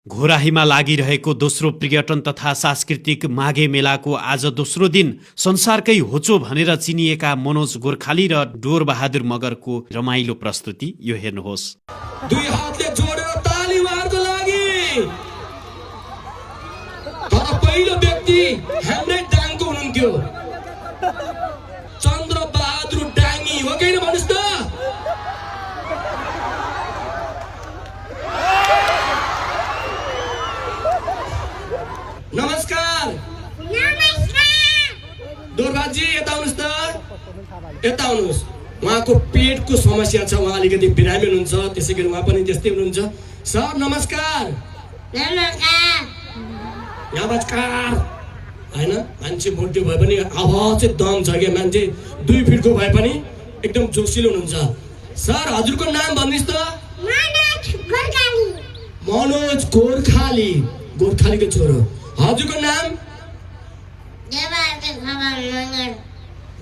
घोराहीमा लागिरहेको दोस्रो पर्यटन तथा सांस्कृतिक माघे मेलाको आज दोस्रो दिन संसारकै होचो भनेर चिनिएका मनोज गोर्खाली र डोर बहादुर मगरको रमाइलो प्रस्तुति यो हेर्नुहोस्। दुई हातले जोडेर ताली मार्नको लागि। तर पहिलो व्यक्ति हेमलेट डाङको हुनुहुन्थ्यो। चन्द्र बहादुर डाङी हो कि होइन भन्नुस् त? नमस्कार। दोरबाजी यता आउनुस् त। यता आउनुस्। उहाँको पेटको समस्या छ, उहाँ अलिकति बिरामी हुनुहुन्छ, त्यसैगरी उहाँ पनि त्यस्तै हुनुहुन्छ। सर नमस्कार। नमस्कार। हैन मान्छे मोटो भए पनि आवाज चाहिँ दम छ क्या, मान्छे 2 फिटको भए पनि एकदम जोसिलो हुनुहुन्छ। सर हजुरको नाम भन्नुस् त। मनोज गोर्खाली, गोर्खालीको छोरो। हजुरको नाम?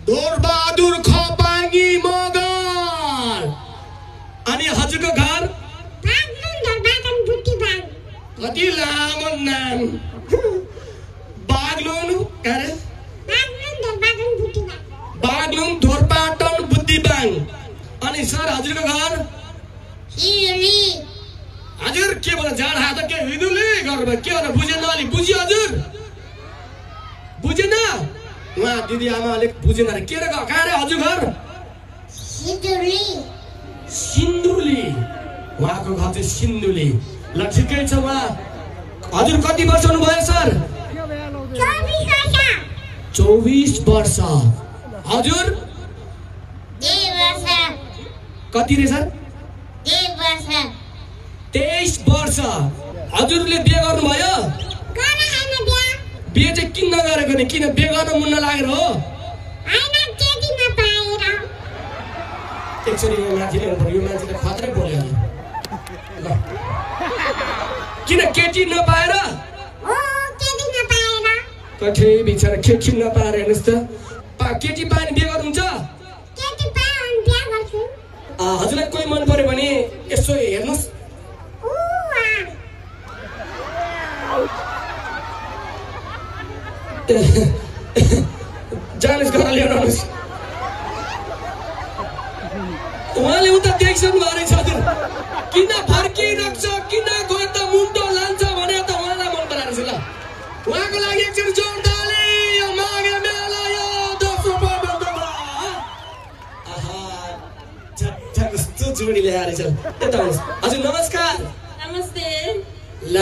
डोरबहादुर खपाङ्गी मगर। अनि हजुरको घर? कति लामो नाम। बागलुङ अरे बागलुङ धोरपाटन बुद्धिबाङ। अनि सर हजुरको घर? हजुर के भन्छ जाड हात के हिँडुले गर्नु के भन्छ बुझेन? अलि बुझ्यो हजुर? बुझेन? उहाँ दिदी आमा अलिक बुझेन अरे। के रे कहाँ रे हजुर घर? सिन्धुली। उहाँको घर चाहिँ सिन्धुली। ल ठिकै छ। उहाँ हजुर कति वर्ष हुनुभयो सर? 24 वर्ष। हजुर? 23 वर्ष। कति रे सर? 23 वर्ष। हजुरले बिहे गर्नुभयो? बिहे चाहिँ किन नगरेको नि? किन बिहे गर्न मुन्न लागेर हो? एकचोटि यो माथि ल्याउनु पर्यो। यो मान्छेले खत्रै बोल्यो ल। किन केटी नपाएर? कठै बिचारा केटी नपाएर हेर्नुहोस् त। केटी पाएर बिहे गर्नुहुन्छ? हजुरलाई कोही मन पर्यो भने यसो हेर्नुहोस्। जानुहोस् घर ल्याउनुहोस्। उहाँले उता देखिसक्नु भएको रहेछ हजुर। किन फर्किरहेको छ, किन गयो त मुन्टो लान्छ भने त उहाँलाई मन पराएर छ। ल उहाँको लागि एकचोटि जोरदारले यो माघे मेला यो दोस्रो पर्वतमा कस्तो जोडी ल्याएर छ। यता आउनुहोस्। हजुर नमस्कार। नमस्ते। ल